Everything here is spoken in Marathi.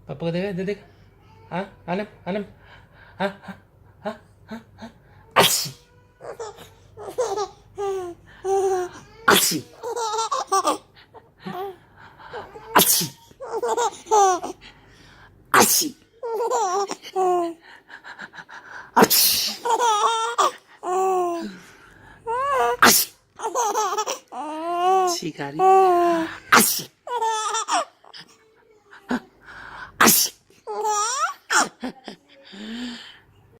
पापा को देखा इधर देख. हाँ आनम आनम. हाँ हाँ हाँ हाँ हाँ. अच्छी अच्छी अच्छी अच्छी अच्छी अच्छी शिकारी अच्छी